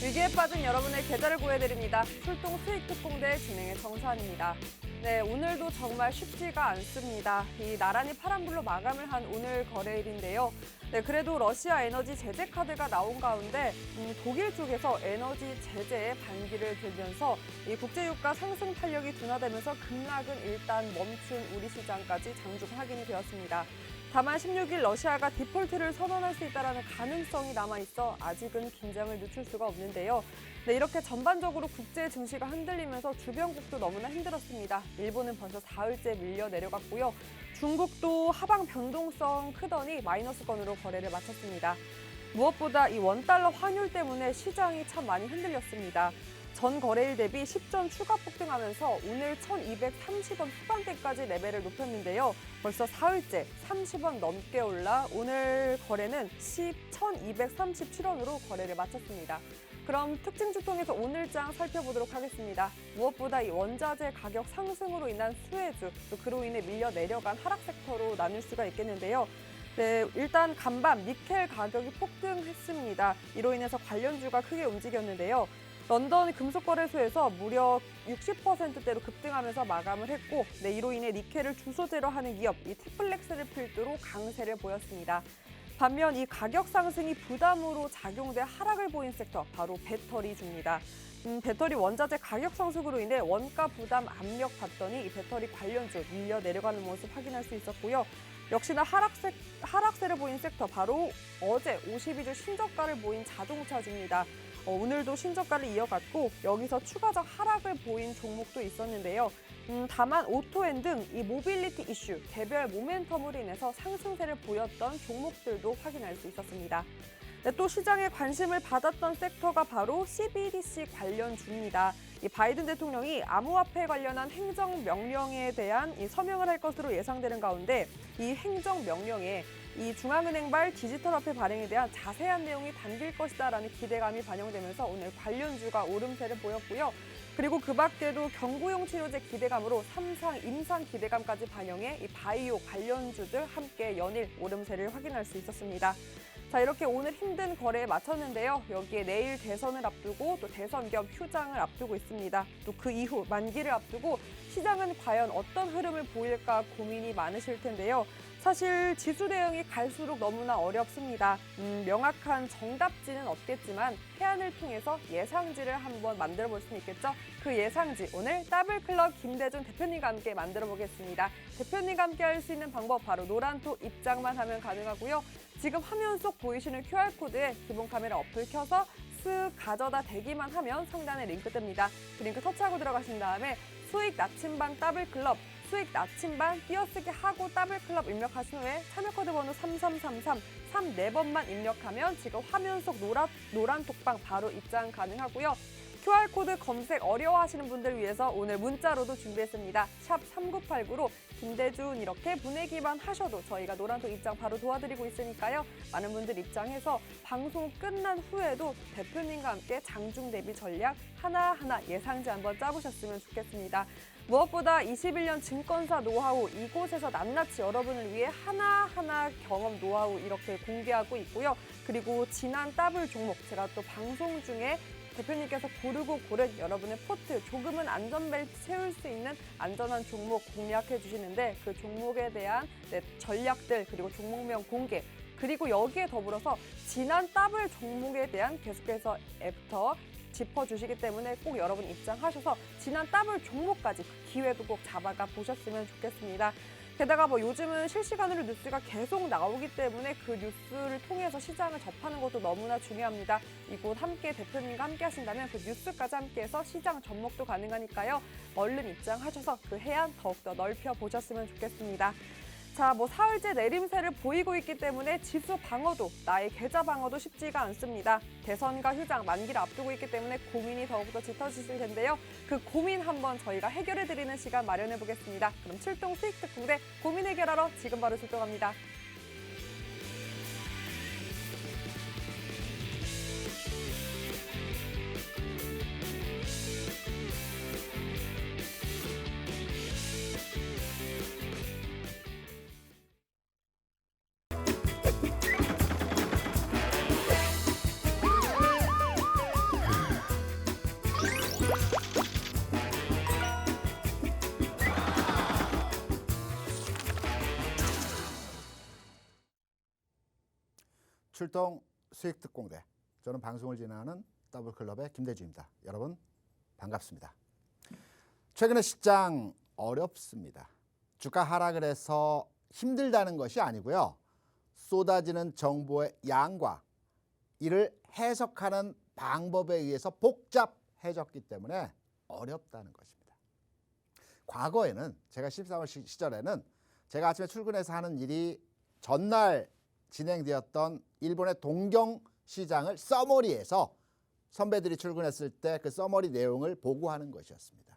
위기에 빠진 여러분의 계좌를 구해드립니다. 출동 수익 특공대 진행의 정수환입니다. 네, 오늘도 정말 쉽지가 않습니다. 이 나란히 파란불로 마감을 한 오늘 거래일인데요. 네, 그래도 러시아 에너지 제재 카드가 나온 가운데 독일 쪽에서 에너지 제재에 반기를 들면서 이 국제유가 상승 탄력이 둔화되면서 급락은 일단 멈춘 우리 시장까지 장중 확인이 되었습니다. 다만 16일 러시아가 디폴트를 선언할 수 있다는 가능성이 남아있어 아직은 긴장을 늦출 수가 없는데요. 네, 이렇게 전반적으로 국제 증시가 흔들리면서 주변국도 너무나 힘들었습니다. 일본은 벌써 사흘째 밀려 내려갔고요. 중국도 하방 변동성 크더니 마이너스권으로 거래를 마쳤습니다. 무엇보다 이 원달러 환율 때문에 시장이 참 많이 흔들렸습니다. 전 거래일 대비 10전 추가 폭등하면서 오늘 1,230원 후반대까지 레벨을 높였는데요. 벌써 사흘째 30원 넘게 올라 오늘 거래는 1,237원으로 거래를 마쳤습니다. 그럼 특징주 통해서 오늘장 살펴보도록 하겠습니다. 무엇보다 이 원자재 가격 상승으로 인한 수혜주, 또 그로 인해 밀려 내려간 하락 섹터로 나눌 수가 있겠는데요. 네, 일단 간밤 니켈 가격이 폭등했습니다. 이로 인해서 관련주가 크게 움직였는데요. 런던 금속거래소에서 무려 60%대로 급등하면서 마감을 했고, 네, 이로 인해 니켈을 주소재로 하는 기업 이 티플렉스를 필두로 강세를 보였습니다. 반면 이 가격 상승이 부담으로 작용돼 하락을 보인 섹터, 바로 배터리주입니다. 배터리 원자재 가격 상승으로 인해 원가 부담 압력 받더니 이 배터리 관련주 밀려 내려가는 모습 확인할 수 있었고요. 역시나 하락세를 보인 섹터, 바로 어제 52주 신저가를 보인 자동차주입니다. 오늘도 신저가를 이어갔고 여기서 추가적 하락을 보인 종목도 있었는데요. 다만 오토엔 등 이 모빌리티 이슈, 개별 모멘텀으로 인해서 상승세를 보였던 종목들도 확인할 수 있었습니다. 네, 또 시장에 관심을 받았던 섹터가 바로 CBDC 관련주입니다. 이 바이든 대통령이 암호화폐 관련한 행정명령에 대한 이 서명을 할 것으로 예상되는 가운데 이 행정명령에 이 중앙은행발 디지털화폐 발행에 대한 자세한 내용이 담길 것이다라는 기대감이 반영되면서 오늘 관련주가 오름세를 보였고요. 그리고 그 밖에도 경구용 치료제 기대감으로 삼상, 임상 기대감까지 반영해 이 바이오 관련주들 함께 연일 오름세를 확인할 수 있었습니다. 자, 이렇게 오늘 힘든 거래에 마쳤는데요. 여기에 내일 대선을 앞두고 또 대선 겸 휴장을 앞두고 있습니다. 또 그 이후 만기를 앞두고 시장은 과연 어떤 흐름을 보일까 고민이 많으실 텐데요. 사실 지수 대응이 갈수록 너무나 어렵습니다. 명확한 정답지는 없겠지만 해안을 통해서 예상지를 한번 만들어 볼 수 있겠죠? 그 예상지 오늘 더블클럽 김대중 대표님과 함께 만들어 보겠습니다. 대표님과 함께 할 수 있는 방법 바로 노란톡 입장만 하면 가능하고요. 지금 화면 속 보이시는 QR코드에 기본 카메라 어플 켜서 쓱 가져다 대기만 하면 상단에 링크 뜹니다. 그 링크 터치하고 들어가신 다음에 수익 나침반 더블클럽, 수익 나침반 띄어쓰기 하고 더블클럽 입력하신 후에 참여코드 번호 3333, 34번만 입력하면 지금 화면 속 노란 톡방 바로 입장 가능하고요. QR코드 검색 어려워하시는 분들 위해서 오늘 문자로도 준비했습니다. 샵 3989로 김대준 이렇게 보내기만 하셔도 저희가 노란톡 입장 바로 도와드리고 있으니까요. 많은 분들 입장해서 방송 끝난 후에도 대표님과 함께 장중 대비 전략 하나하나 예상지 한번 짜보셨으면 좋겠습니다. 무엇보다 21년 증권사 노하우 이곳에서 낱낱이 여러분을 위해 하나하나 경험 노하우 이렇게 공개하고 있고요. 그리고 지난 더블 종목 제가 또 방송 중에 대표님께서 고르고 고른 여러분의 포트, 조금은 안전벨트 채울 수 있는 안전한 종목 공략해 주시는데 그 종목에 대한 전략들 그리고 종목명 공개 그리고 여기에 더불어서 지난 더블 종목에 대한 계속해서 애프터 짚어주시기 때문에 꼭 여러분 입장하셔서 지난 더블 종목까지 그 기회도 꼭 잡아가 보셨으면 좋겠습니다. 게다가 요즘은 실시간으로 뉴스가 계속 나오기 때문에 그 뉴스를 통해서 시장을 접하는 것도 너무나 중요합니다. 이곳 함께 대표님과 함께 하신다면 그 뉴스까지 함께해서 시장 접목도 가능하니까요. 얼른 입장하셔서 그 해안 더욱더 넓혀보셨으면 좋겠습니다. 자, 사흘째 내림세를 보이고 있기 때문에 지수 방어도, 나의 계좌 방어도 쉽지가 않습니다. 대선과 휴장, 만기를 앞두고 있기 때문에 고민이 더욱더 짙어지실 텐데요. 그 고민 한번 저희가 해결해드리는 시간 마련해 보겠습니다. 그럼 출동 수익 특공대 고민 해결하러 지금 바로 출동합니다. 출동 수익특공대. 저는 방송을 진행하는 더블클럽의 김대주입니다. 여러분 반갑습니다. 최근에 시장 어렵습니다. 주가 하락을 해서 힘들다는 것이 아니고요. 쏟아지는 정보의 양과 이를 해석하는 방법에 의해서 복잡해졌기 때문에 어렵다는 것입니다. 과거에는 제가 13월 시절에는 제가 아침에 출근해서 하는 일이 전날 진행되었던 일본의 동경 시장을 서머리해서 선배들이 출근했을 때 그 서머리 내용을 보고하는 것이었습니다.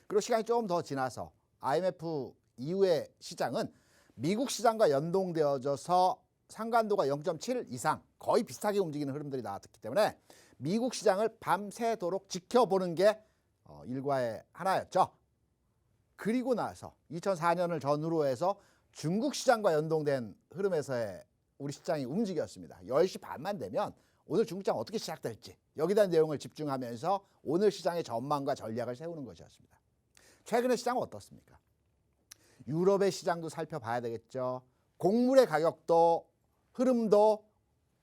그리고 시간이 조금 더 지나서 IMF 이후의 시장은 미국 시장과 연동되어져서 상관도가 0.7 이상 거의 비슷하게 움직이는 흐름들이 나왔기 때문에 미국 시장을 밤새도록 지켜보는 게 일과의 하나였죠. 그리고 나서 2004년을 전후로 해서 중국 시장과 연동된 흐름에서의 우리 시장이 움직였습니다. 10시 반만 되면 오늘 중국 시장 어떻게 시작될지 여기에 대한 내용을 집중하면서 오늘 시장의 전망과 전략을 세우는 것이었습니다. 최근에 시장은 어떻습니까? 유럽의 시장도 살펴봐야 되겠죠. 곡물의 가격도 흐름도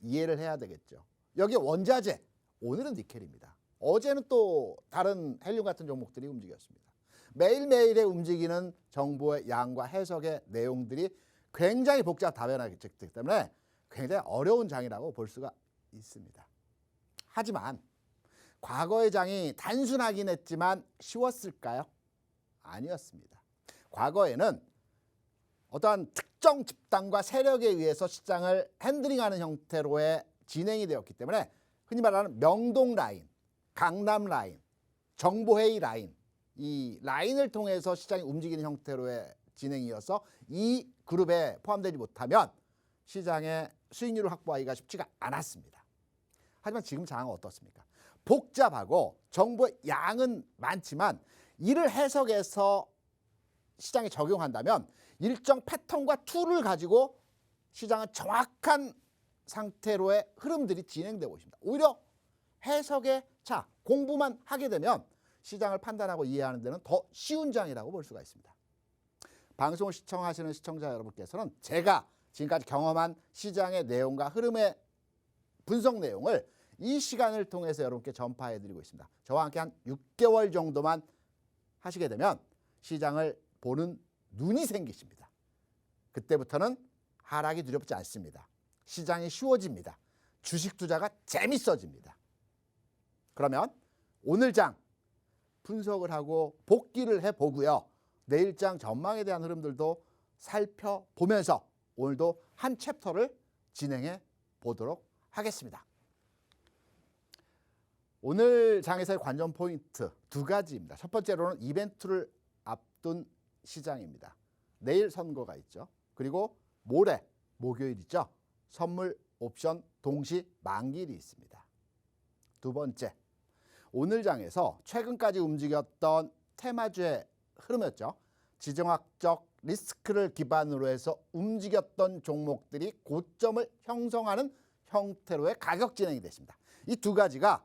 이해를 해야 되겠죠. 여기 원자재, 오늘은 니켈입니다. 어제는 또 다른 헬륨 같은 종목들이 움직였습니다. 매일매일에 움직이는 정보의 양과 해석의 내용들이 굉장히 복잡다변하기 때문에 굉장히 어려운 장이라고 볼 수가 있습니다. 하지만 과거의 장이 단순하긴 했지만 쉬웠을까요? 아니었습니다. 과거에는 어떠한 특정 집단과 세력에 의해서 시장을 핸들링하는 형태로의 진행이 되었기 때문에 흔히 말하는 명동 라인, 강남 라인, 정보회의 라인, 이 라인을 통해서 시장이 움직이는 형태로의 진행이어서 이 그룹에 포함되지 못하면 시장의 수익률을 확보하기가 쉽지가 않았습니다. 하지만 지금 상황은 어떻습니까? 복잡하고 정보의 양은 많지만 이를 해석해서 시장에 적용한다면 일정 패턴과 툴을 가지고 시장은 정확한 상태로의 흐름들이 진행되고 있습니다. 오히려 해석의 차, 공부만 하게 되면 시장을 판단하고 이해하는 데는 더 쉬운 장이라고 볼 수가 있습니다. 방송을 시청하시는 시청자 여러분께서는 제가 지금까지 경험한 시장의 내용과 흐름의 분석 내용을 이 시간을 통해서 여러분께 전파해드리고 있습니다. 저와 함께 한 6개월 정도만 하시게 되면 시장을 보는 눈이 생기십니다. 그때부터는 하락이 두렵지 않습니다. 시장이 쉬워집니다. 주식 투자가 재밌어집니다. 그러면 오늘 장 분석을 하고 복기를 해보고요. 내일 장 전망에 대한 흐름들도 살펴보면서 오늘도 한 챕터를 진행해 보도록 하겠습니다. 오늘 장에서의 관전 포인트 두 가지입니다. 첫 번째로는 이벤트를 앞둔 시장입니다. 내일 선거가 있죠. 그리고 모레 목요일이죠. 선물 옵션 동시 만기일이 있습니다. 두 번째, 오늘 장에서 최근까지 움직였던 테마주의 흐름이었죠. 지정학적 리스크를 기반으로 해서 움직였던 종목들이 고점을 형성하는 형태로의 가격 진행이 됐습니다. 이 두 가지가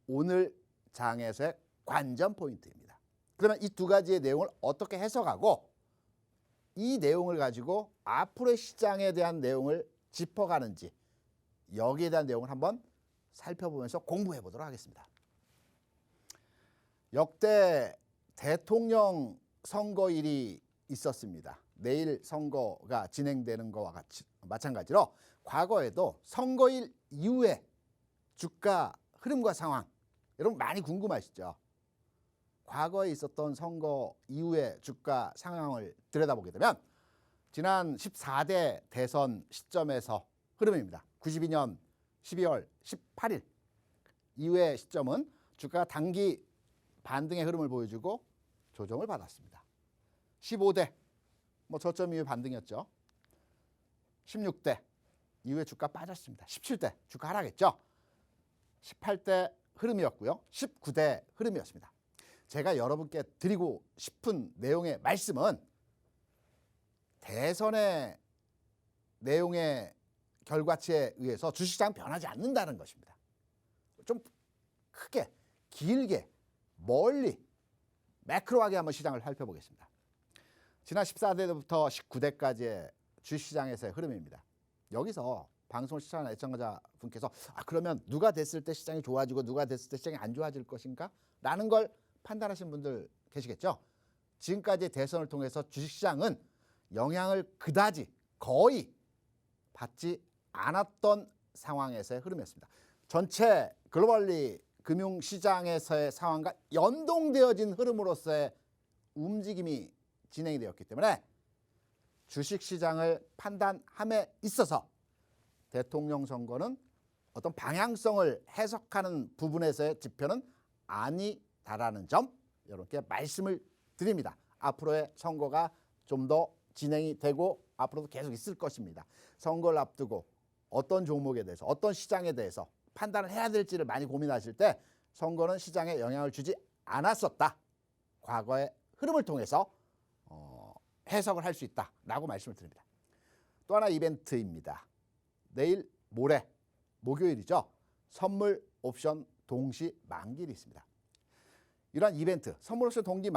오늘 장에서의 관전 포인트입니다. 그러면 이 두 가지의 내용을 어떻게 해석하고 이 내용을 가지고 앞으로의 시장에 대한 내용을 짚어가는지 여기에 대한 내용을 한번 살펴보면서 공부해 보도록 하겠습니다. 역대 대통령 선거일이 있었습니다. 내일 선거가 진행되는 것과 같이 마찬가지로 과거에도 선거일 이후에 주가 흐름과 상황 여러분 많이 궁금하시죠? 과거에 있었던 선거 이후의 주가 상황을 들여다보게 되면 지난 14대 대선 시점에서 흐름입니다. 92년 12월 18일 이후의 시점은 주가가 단기 반등의 흐름을 보여주고 조정을 받았습니다. 15대 저점 이후 반등이었죠. 16대 이후에 주가 빠졌습니다. 17대 주가 하락했죠. 18대 흐름이었고요. 19대 흐름이었습니다. 제가 여러분께 드리고 싶은 내용의 말씀은 대선의 내용의 결과치에 의해서 주식시장은 변하지 않는다는 것입니다. 좀 크게, 길게, 멀리 매크로하게 한번 시장을 살펴보겠습니다. 지난 14대부터 19대까지의 주식시장에서의 흐름입니다. 여기서 방송을 시청하는 애청자분께서 그러면 누가 됐을 때 시장이 좋아지고 누가 됐을 때 시장이 안 좋아질 것인가? 라는 걸 판단하시는 분들 계시겠죠. 지금까지 대선을 통해서 주식시장은 영향을 그다지 거의 받지 않았던 상황에서의 흐름이었습니다. 전체 글로벌리 금융시장에서의 상황과 연동되어진 흐름으로서의 움직임이 진행이 되었기 때문에 주식시장을 판단함에 있어서 대통령 선거는 어떤 방향성을 해석하는 부분에서의 지표는 아니다라는 점 여러분께 말씀을 드립니다. 앞으로의 선거가 좀 더 진행이 되고 앞으로도 계속 있을 것입니다. 선거를 앞두고 어떤 종목에 대해서 어떤 시장에 대해서 판단을 해야 될지를 많이 고민하실 때 선거는 시장에 영향을 주지 않았었다. 과거의 흐름을 통해서 해석을 할 수 있다라고 말씀을 드립니다. 또 하나 이벤트입니다. 내일 모레 목요일이죠. 선물 옵션 동시 만기일이 있습니다. 이러한 이벤트, 선물 옵션 동기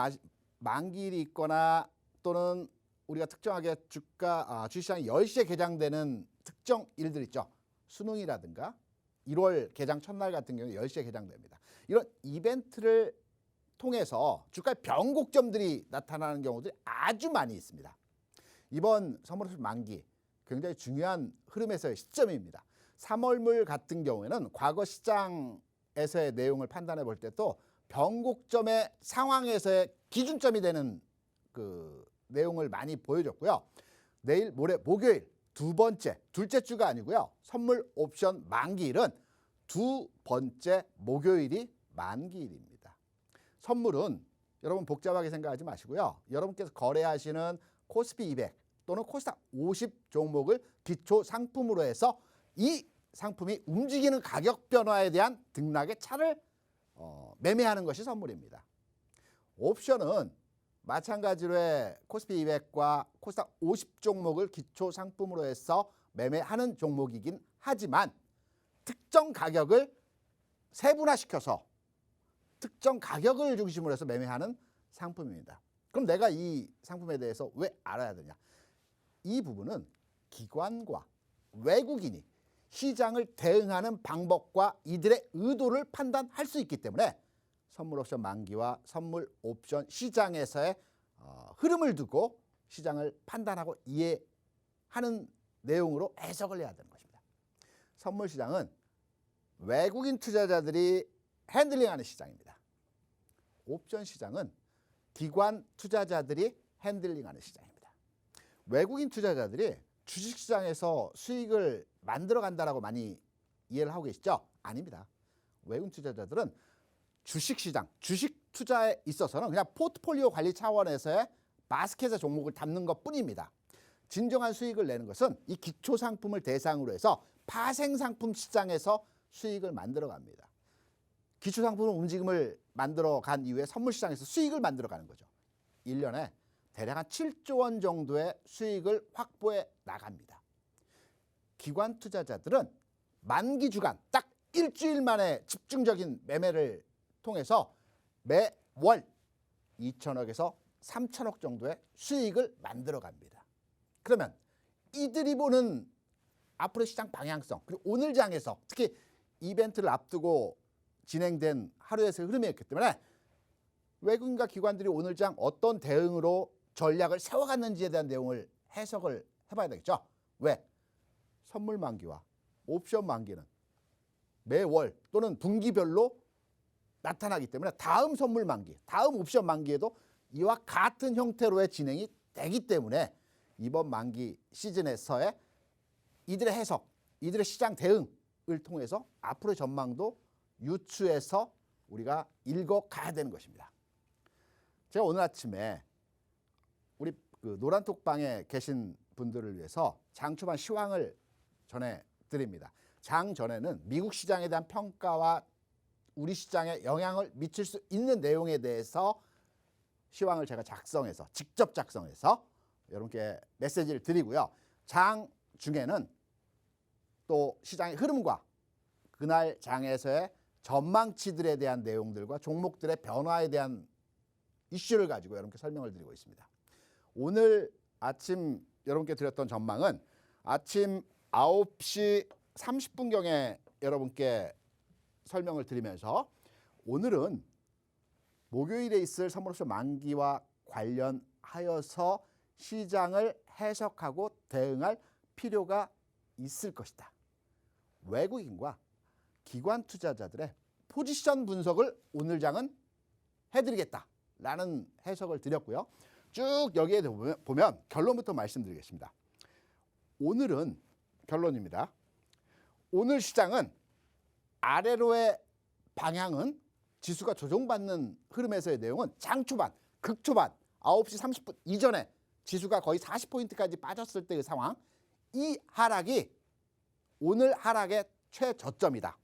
만기일이 있거나 또는 우리가 특정하게 주식시장이 10시에 개장되는 특정 일들 있죠. 수능이라든가 1월 개장 첫날 같은 경우에 10시에 개장됩니다. 이런 이벤트를 통해서 주가의 변곡점들이 나타나는 경우들이 아주 많이 있습니다. 이번 선물 옵션 만기 굉장히 중요한 흐름에서의 시점입니다. 3월물 같은 경우에는 과거 시장에서의 내용을 판단해 볼 때 또 변곡점의 상황에서의 기준점이 되는 그 내용을 많이 보여줬고요. 내일 모레 목요일 둘째 주가 아니고요. 선물 옵션 만기일은 두 번째 목요일이 만기일입니다. 선물은 여러분 복잡하게 생각하지 마시고요. 여러분께서 거래하시는 코스피 200 또는 코스닥 50 종목을 기초 상품으로 해서 이 상품이 움직이는 가격 변화에 대한 등락의 차를 매매하는 것이 선물입니다. 옵션은 마찬가지로 코스피 200과 코스닥 50 종목을 기초 상품으로 해서 매매하는 종목이긴 하지만 특정 가격을 세분화시켜서 특정 가격을 중심으로 해서 매매하는 상품입니다. 그럼 내가 이 상품에 대해서 왜 알아야 되냐? 이 부분은 기관과 외국인이 시장을 대응하는 방법과 이들의 의도를 판단할 수 있기 때문에 선물 옵션 만기와 선물 옵션 시장에서의 흐름을 두고 시장을 판단하고 이해하는 내용으로 해석을 해야 되는 것입니다. 선물 시장은 외국인 투자자들이 핸들링하는 시장입니다. 옵션 시장은 기관 투자자들이 핸들링하는 시장입니다. 외국인 투자자들이 주식시장에서 수익을 만들어 간다라고 많이 이해를 하고 계시죠? 아닙니다. 외국인 투자자들은 주식시장, 주식 투자에 있어서는 그냥 포트폴리오 관리 차원에서의 바스켓의 종목을 담는 것뿐입니다. 진정한 수익을 내는 것은 이 기초 상품을 대상으로 해서 파생 상품 시장에서 수익을 만들어 갑니다. 기초 상품은 움직임을 만들어 간 이후에 선물 시장에서 수익을 만들어 가는 거죠. 1년에 대략 한 7조 원 정도의 수익을 확보해 나갑니다. 기관 투자자들은 만기 주간 딱 일주일 만에 집중적인 매매를 통해서 매월 2천억에서 3천억 정도의 수익을 만들어 갑니다. 그러면 이들이 보는 앞으로 시장 방향성 그리고 오늘 장에서 특히 이벤트를 앞두고 진행된 하루에서의 흐름이었기 때문에 외국인과 기관들이 오늘 장 어떤 대응으로 전략을 세워갔는지에 대한 내용을 해석을 해봐야 되겠죠. 왜? 선물 만기와 옵션 만기는 매월 또는 분기별로 나타나기 때문에 다음 선물 만기, 다음 옵션 만기에도 이와 같은 형태로의 진행이 되기 때문에 이번 만기 시즌에서의 이들의 해석, 이들의 시장 대응을 통해서 앞으로의 전망도 유추해서 우리가 읽어가야 되는 것입니다. 제가 오늘 아침에 우리 그 노란톡방에 계신 분들을 위해서 장 초반 시황을 전해드립니다. 장 전에는 미국 시장에 대한 평가와 우리 시장에 영향을 미칠 수 있는 내용에 대해서 시황을 제가 직접 작성해서 여러분께 메시지를 드리고요. 장 중에는 또 시장의 흐름과 그날 장에서의 전망치들에 대한 내용들과 종목들의 변화에 대한 이슈를 가지고 여러분께 설명을 드리고 있습니다. 오늘 아침 여러분께 드렸던 전망은 아침 9시 30분경에 여러분께 설명을 드리면서 오늘은 목요일에 있을 선물옵션 만기와 관련하여서 시장을 해석하고 대응할 필요가 있을 것이다. 외국인과 기관 투자자들의 포지션 분석을 오늘 장은 해드리겠다라는 해석을 드렸고요. 쭉 여기에 보면 결론부터 말씀드리겠습니다. 오늘은 결론입니다. 오늘 시장은 아래로의 방향은 지수가 조정받는 흐름에서의 내용은 장 초반, 극 초반 9시 30분 이전에 지수가 거의 40포인트까지 빠졌을 때의 상황, 이 하락이 오늘 하락의 최저점이다.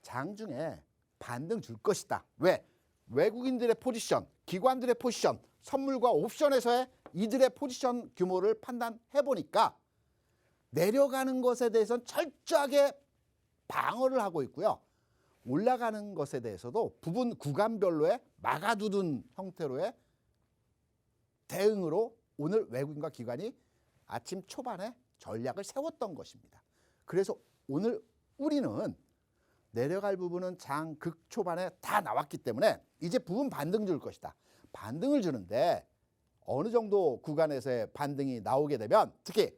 장중에 반등 줄 것이다. 왜? 외국인들의 포지션, 기관들의 포지션, 선물과 옵션에서의 이들의 포지션 규모를 판단해 보니까 내려가는 것에 대해서는 철저하게 방어를 하고 있고요. 올라가는 것에 대해서도 부분 구간별로의 막아두는 형태로의 대응으로 오늘 외국인과 기관이 아침 초반에 전략을 세웠던 것입니다. 그래서 오늘 우리는 내려갈 부분은 장 극 초반에 다 나왔기 때문에 이제 부분 반등 줄 것이다. 반등을 주는데 어느 정도 구간에서의 반등이 나오게 되면 특히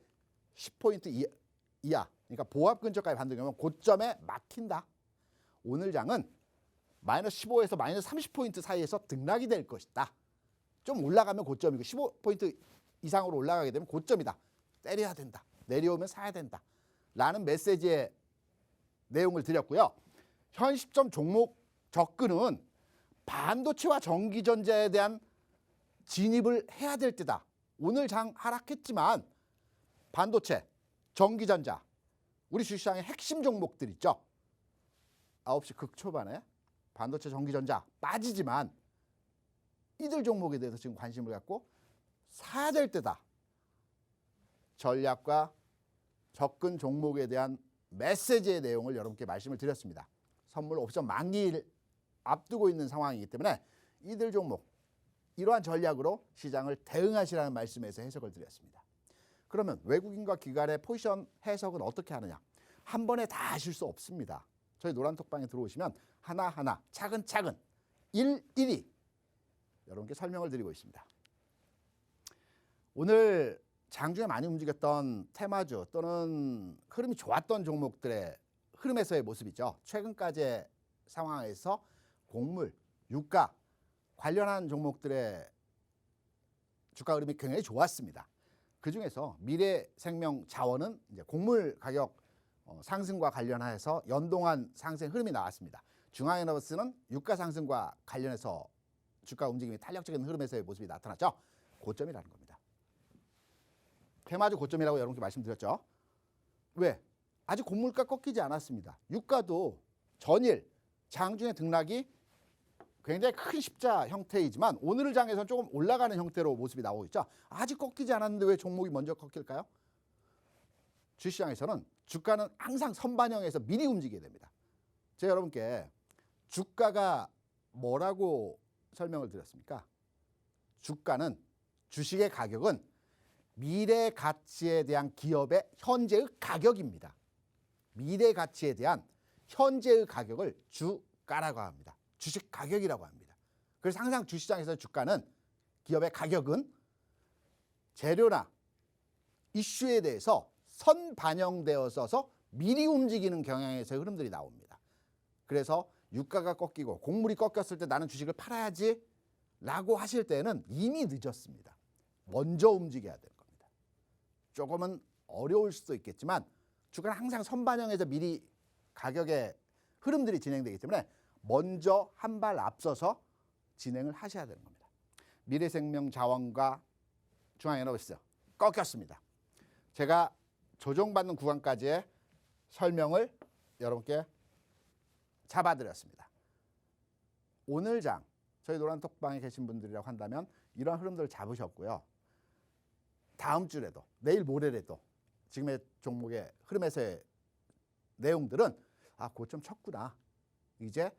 10포인트 이하, 그러니까 보합 근처까지 반등하면 고점에 막힌다. 오늘 장은 마이너스 15에서 마이너스 30포인트 사이에서 등락이 될 것이다. 좀 올라가면 고점이고 15포인트 이상으로 올라가게 되면 고점이다. 때려야 된다. 내려오면 사야 된다. 라는 메시지의 내용을 드렸고요. 현 시점 종목 접근은 반도체와 전기전자에 대한 진입을 해야 될 때다. 오늘 장 하락했지만 반도체, 전기전자, 우리 주식시장의 핵심 종목들 있죠. 9시 극 초반에 반도체, 전기전자 빠지지만 이들 종목에 대해서 지금 관심을 갖고 사야 될 때다. 전략과 접근 종목에 대한 메시지의 내용을 여러분께 말씀을 드렸습니다. 선물 옵션 만기를 앞두고 있는 상황이기 때문에 이들 종목, 이러한 전략으로 시장을 대응하시라는 말씀에서 해석을 드렸습니다. 그러면 외국인과 기관의 포지션 해석은 어떻게 하느냐? 한 번에 다 하실 수 없습니다. 저희 노란톡방에 들어오시면 하나하나 차근차근 일일이 여러분께 설명을 드리고 있습니다. 오늘 장중에 많이 움직였던 테마주 또는 흐름이 좋았던 종목들의 흐름에서의 모습이죠. 최근까지의 상황에서 곡물, 유가 관련한 종목들의 주가 흐름이 굉장히 좋았습니다. 그중에서 미래생명자원은 이제 곡물 가격 상승과 관련해서 연동한 상승 흐름이 나왔습니다. 중앙에너지는 유가 상승과 관련해서 주가 움직임이 탄력적인 흐름에서의 모습이 나타났죠. 고점이라는 겁니다. 테마주 고점이라고 여러분께 말씀드렸죠. 왜? 아직 곡물가 꺾이지 않았습니다. 유가도 전일 장중의 등락이 굉장히 큰 십자 형태이지만 오늘 장에서는 조금 올라가는 형태로 모습이 나오고 있죠. 아직 꺾이지 않았는데 왜 종목이 먼저 꺾일까요? 주시장에서는 주가는 항상 선반영해서 미리 움직이게 됩니다. 제가 여러분께 주가가 뭐라고 설명을 드렸습니까? 주가는, 주식의 가격은 미래 가치에 대한 기업의 현재의 가격입니다. 미래 가치에 대한 현재의 가격을 주가라고 합니다. 주식 가격이라고 합니다. 그래서 항상 주시장에서 주가는, 기업의 가격은 재료나 이슈에 대해서 선반영되어서 미리 움직이는 경향에서의 흐름들이 나옵니다. 그래서 유가가 꺾이고 곡물이 꺾였을 때 나는 주식을 팔아야지 라고 하실 때는 이미 늦었습니다. 먼저 움직여야 되는 겁니다. 조금은 어려울 수도 있겠지만 주가는 항상 선반영해서 미리 가격의 흐름들이 진행되기 때문에 먼저 한 발 앞서서 진행을 하셔야 되는 겁니다. 미래생명자원과 중앙에너지 꺾였습니다. 제가 조정받는 구간까지의 설명을 여러분께 잡아드렸습니다. 오늘 장, 저희 노란톡방에 계신 분들이라고 한다면 이러한 흐름들을 잡으셨고요. 다음 주에도, 내일 모레라도 지금의 종목의 흐름에서의 내용들은 고점 쳤구나. 이제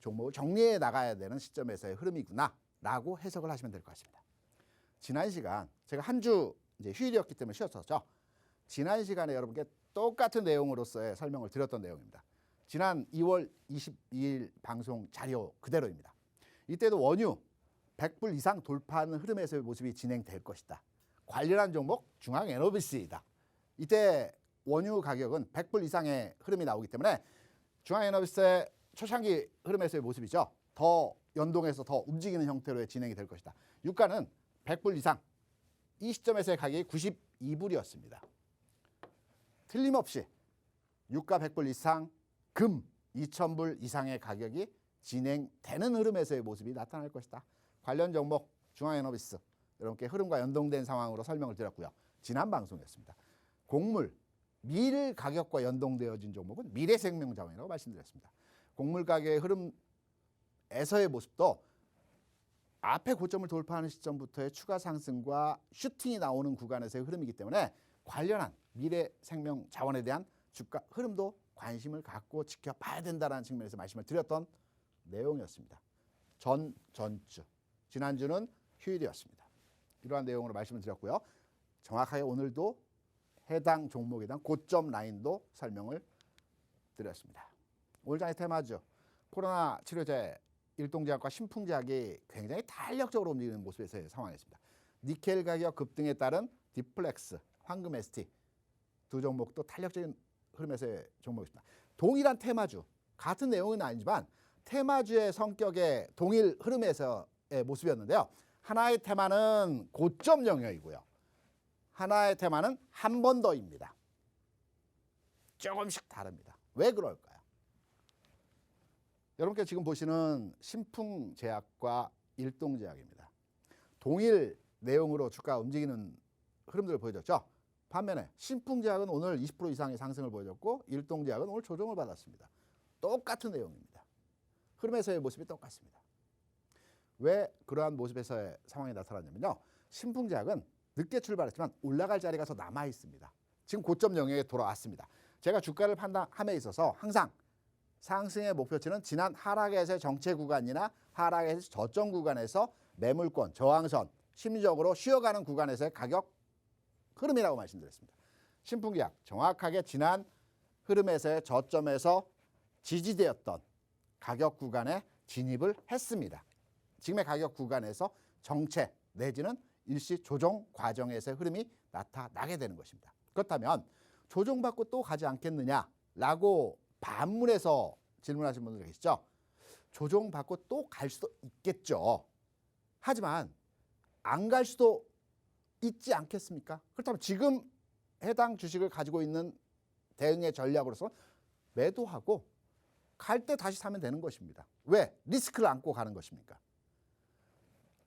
종목을 정리해 나가야 되는 시점에서의 흐름이구나 라고 해석을 하시면 될 것 같습니다. 지난 시간 제가 한 주 이제 휴일이었기 때문에 쉬었었죠. 지난 시간에 여러분께 똑같은 내용으로서의 설명을 드렸던 내용입니다. 지난 2월 22일 방송 자료 그대로입니다. 이때도 원유 100불 이상 돌파하는 흐름에서의 모습이 진행될 것이다. 관련한 종목 중앙에너비스이다. 이때 원유 가격은 100불 이상의 흐름이 나오기 때문에 중앙에너비스의 초창기 흐름에서의 모습이죠. 더 연동해서 더 움직이는 형태로 진행이 될 것이다. 유가는 100불 이상, 이 시점에서의 가격이 92불이었습니다. 틀림없이 유가 100불 이상, 금 2,000불 이상의 가격이 진행되는 흐름에서의 모습이 나타날 것이다. 관련 종목 중앙에너비스 여러분께 흐름과 연동된 상황으로 설명을 드렸고요. 지난 방송이었습니다. 곡물, 밀 가격과 연동되어진 종목은 미래생명자원이라고 말씀드렸습니다. 곡물 가격의 흐름에서의 모습도 앞에 고점을 돌파하는 시점부터의 추가 상승과 슈팅이 나오는 구간에서의 흐름이기 때문에 관련한 미래생명자원에 대한 주가 흐름도 관심을 갖고 지켜봐야 된다는 측면에서 말씀을 드렸던 내용이었습니다. 전주, 지난주는 휴일이었습니다. 이러한 내용으로 말씀을 드렸고요. 정확하게 오늘도 해당 종목에 대한 고점 라인도 설명을 드렸습니다. 오늘 장의 테마죠. 코로나 치료제, 일동제약과 신풍제약이 굉장히 탄력적으로 움직이는 모습에서의 상황이었습니다. 니켈 가격 급등에 따른 디플렉스, 황금 ST 두 종목도 탄력적인 흐름에서의 종목입니다. 동일한 테마주, 같은 내용은 아니지만 테마주의 성격의 동일 흐름에서의 모습이었는데요. 하나의 테마는 고점 영역이고요. 하나의 테마는 한 번 더입니다. 조금씩 다릅니다. 왜 그럴까요? 여러분께 지금 보시는 신풍제약과 일동제약입니다. 동일 내용으로 주가가 움직이는 흐름들을 보여줬죠. 반면에 신풍제약은 오늘 20% 이상의 상승을 보여줬고 일동제약은 오늘 조정을 받았습니다. 똑같은 내용입니다. 흐름에서의 모습이 똑같습니다. 왜 그러한 모습에서의 상황이 나타났냐면요. 신풍제약은 늦게 출발했지만 올라갈 자리가 더 남아 있습니다. 지금 고점 영역에 돌아왔습니다. 제가 주가를 판단함에 있어서 항상 상승의 목표치는 지난 하락에서의 정체 구간이나 하락에서 저점 구간에서 매물권, 저항선, 심리적으로 쉬어가는 구간에서의 가격 흐름이라고 말씀드렸습니다. 신풍제약 정확하게 지난 흐름에서의 저점에서 지지되었던 가격 구간에 진입을 했습니다. 지금의 가격 구간에서 정체 내지는 일시 조정 과정에서의 흐름이 나타나게 되는 것입니다. 그렇다면 조정받고 또 가지 않겠느냐라고 반문해서 질문하신 분들 계시죠. 조정받고 또 갈 수도 있겠죠. 하지만 안 갈 수도 있지 않겠습니까? 그렇다면 지금 해당 주식을 가지고 있는 대응의 전략으로서 매도하고 갈 때 다시 사면 되는 것입니다. 왜? 리스크를 안고 가는 것입니까?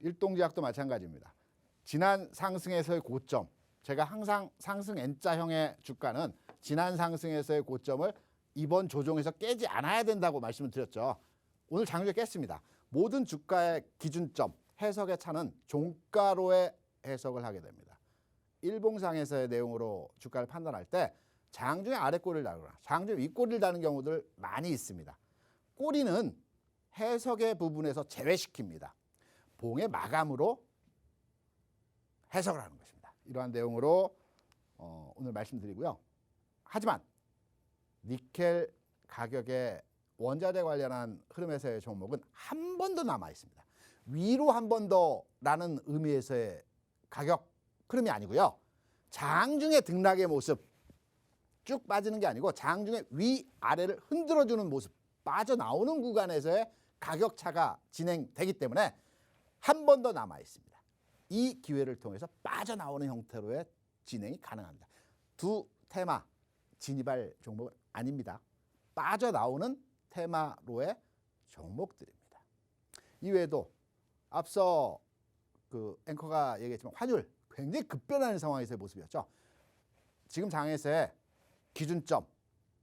일동제약도 마찬가지입니다. 지난 상승에서의 고점, 제가 항상 상승 N자형의 주가는 지난 상승에서의 고점을 이번 조정에서 깨지 않아야 된다고 말씀을 드렸죠. 오늘 장중에 깼습니다. 모든 주가의 기준점, 해석의 차는 종가로의 해석을 하게 됩니다. 일봉상에서의 내용으로 주가를 판단할 때 장중에 아래꼬리를 달거나 장중에 윗꼬리를 다는 경우들 많이 있습니다. 꼬리는 해석의 부분에서 제외시킵니다. 봉의 마감으로 해석을 하는 것입니다. 이러한 내용으로 오늘 말씀드리고요. 하지만 니켈 가격의 원자재 관련한 흐름에서의 종목은 한 번 더 남아 있습니다. 위로 한 번 더라는 의미에서의 가격 흐름이 아니고요. 장중의 등락의 모습, 쭉 빠지는 게 아니고 장중의 위아래를 흔들어주는 모습, 빠져나오는 구간에서의 가격차가 진행되기 때문에 한 번 더 남아 있습니다. 이 기회를 통해서 빠져나오는 형태로의 진행이 가능합니다. 두 테마 진입할 종목은 아닙니다. 빠져나오는 테마로의 종목들입니다. 이외에도 앞서 그 앵커가 얘기했지만 환율 굉장히 급변하는 상황에서의 모습이었죠. 지금 장에서의 기준점,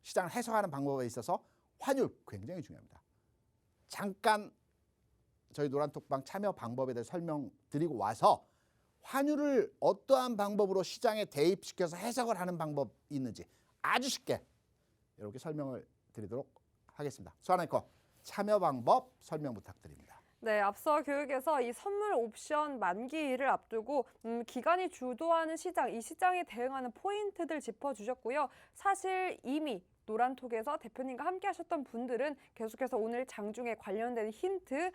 시장을 해석하는 방법에 있어서 환율 굉장히 중요합니다. 잠깐 저희 노란톡방 참여 방법에 대해 설명드리고 와서 환율을 어떠한 방법으로 시장에 대입시켜서 해석을 하는 방법이 있는지 아주 쉽게 이렇게 설명을 드리도록 하겠습니다. 수완 앵커 참여 방법 설명 부탁드립니다. 네, 앞서 교육에서 이 선물 옵션 만기를 앞두고 기관이 주도하는 시장, 이 시장에 대응하는 포인트들 짚어주셨고요. 사실 이미 노란톡에서 대표님과 함께 하셨던 분들은 계속해서 오늘 장중에 관련된 힌트,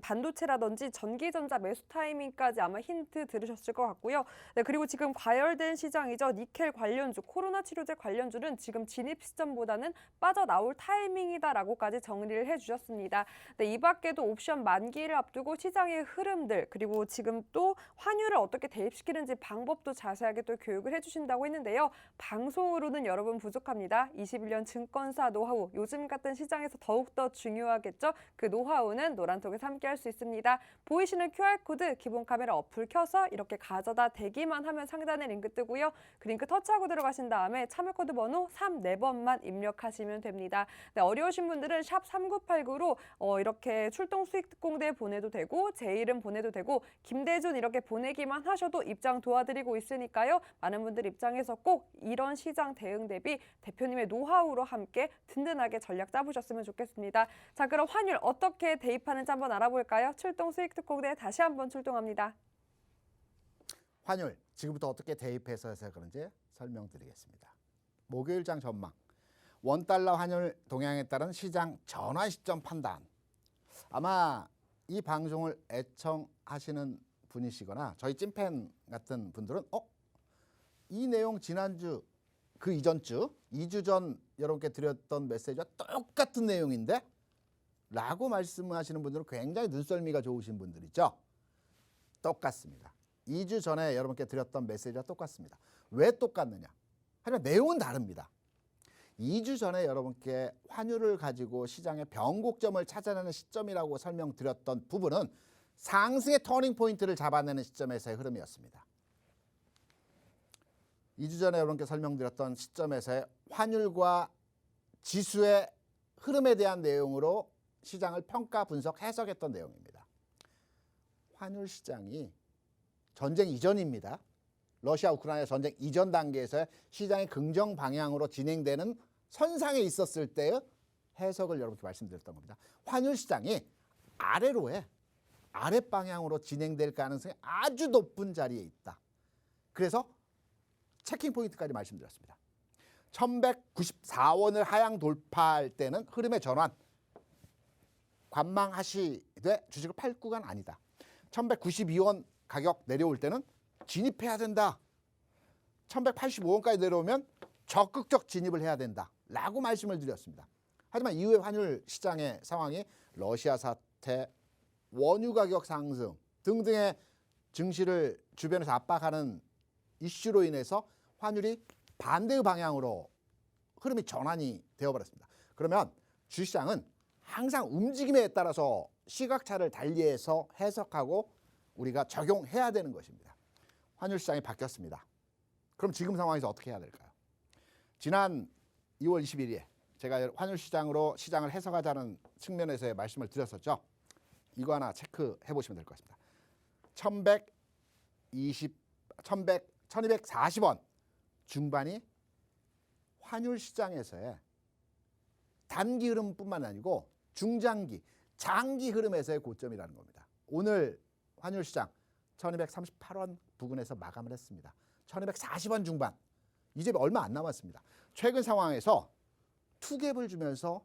반도체라든지 전기전자 매수 타이밍까지 아마 힌트 들으셨을 것 같고요. 네, 그리고 지금 과열된 시장이죠. 니켈 관련주, 코로나 치료제 관련주는 지금 진입 시점보다는 빠져나올 타이밍이다라고까지 정리를 해주셨습니다. 네, 이 밖에도 옵션 만기를 앞두고 시장의 흐름들, 그리고 지금 또 환율을 어떻게 대입시키는지 방법도 자세하게 또 교육을 해주신다고 했는데요. 방송으로는 여러분 부족합니다. 21년 증권사 노하우, 요즘 같은 시장에서 더욱더 중요하겠죠. 그 노하우는 노란톡에서 함께 할 수 있습니다. 보이시는 QR코드 기본 카메라 어플 켜서 이렇게 가져다 대기만 하면 상단에 링크 뜨고요. 그 링크 터치하고 들어가신 다음에 참여코드 번호 34번만 입력하시면 됩니다. 네, 어려우신 분들은 샵 3989로 이렇게 출동 수익 특공대 보내도 되고 제 이름 보내도 되고 김대준 이렇게 보내기만 하셔도 입장 도와드리고 있으니까요. 많은 분들 입장에서 꼭 이런 시장 대응 대비 대표님의 노하우로 함께 든든하게 전략 짜보셨으면 좋겠습니다. 자, 그럼 환율 어떻게 대입하는지 한번 알아볼까요? 출동 수익 특공대 다시 한번 출동합니다. 환율 지금부터 어떻게 대입해서 해서 그런지 설명드리겠습니다. 목요일장 전망. 원달러 환율 동향에 따른 시장 전환 시점 판단. 아마 이 방송을 애청하시는 분이시거나 저희 찐팬 같은 분들은 이 내용 지난주 그 이전 주 2주 전 여러분께 드렸던 메시지와 똑같은 내용인데? 라고 말씀하시는 분들은 굉장히 눈썰미가 좋으신 분들이죠. 똑같습니다. 2주 전에 여러분께 드렸던 메시지와 똑같습니다. 왜 똑같느냐? 하지만 내용은 다릅니다. 2주 전에 여러분께 환율을 가지고 시장의 변곡점을 찾아내는 시점이라고 설명드렸던 부분은 상승의 터닝 포인트를 잡아내는 시점에서의 흐름이었습니다. 2주 전에 여러분께 설명드렸던 시점에서의 환율과 지수의 흐름에 대한 내용으로 시장을 평가, 분석, 해석했던 내용입니다. 환율 시장이 전쟁 이전입니다. 러시아 우크라이나 전쟁 이전 단계에서 시장이 긍정 방향으로 진행되는 선상에 있었을 때의 해석을 여러분께 말씀드렸던 겁니다. 환율 시장이 아래로의 아랫 방향으로 진행될 가능성이 아주 높은 자리에 있다. 그래서 체킹 포인트까지 말씀드렸습니다. 1194원을 하향 돌파할 때는 흐름의 전환 관망하시되 주식을 팔 구간 아니다. 1192원 가격 내려올 때는 진입해야 된다. 1185원까지 내려오면 적극적 진입을 해야 된다. 라고 말씀을 드렸습니다. 하지만 이후에 환율 시장의 상황이 러시아 사태, 원유 가격 상승 등등의 증시를 주변에서 압박하는 이슈로 인해서 환율이 반대의 방향으로 흐름이 전환이 되어버렸습니다. 그러면 주시장은 항상 움직임에 따라서 시각차를 달리해서 해석하고 우리가 적용해야 되는 것입니다. 환율 시장이 바뀌었습니다. 그럼 지금 상황에서 어떻게 해야 될까요? 지난 2월 21일에 제가 환율 시장으로 시장을 해석하자는 측면에서의 말씀을 드렸었죠. 이거 하나 체크해 보시면 될 것 같습니다. 1240원 중반이 환율 시장에서의 단기 흐름뿐만 아니고 중장기, 장기 흐름에서의 고점이라는 겁니다. 오늘 환율 시장 1238원 부근에서 마감을 했습니다. 1240원 중반, 이제 얼마 안 남았습니다. 최근 상황에서 투갭을 주면서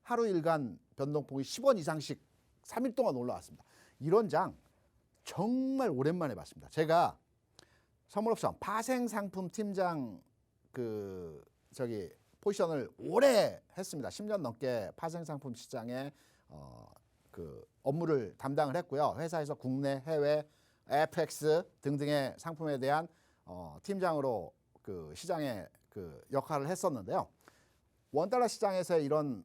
하루 일간 변동폭이 10원 이상씩 3일 동안 올라왔습니다. 이런 장 정말 오랜만에 봤습니다. 제가 선물옵션 파생상품 팀장 포지션을 오래 했습니다. 10년 넘게 파생상품 시장에 업무를 담당을 했고요. 회사에서 국내, 해외, FX 등등의 상품에 대한 팀장으로 시장에 역할을 했었는데요. 원달러 시장에서의 이런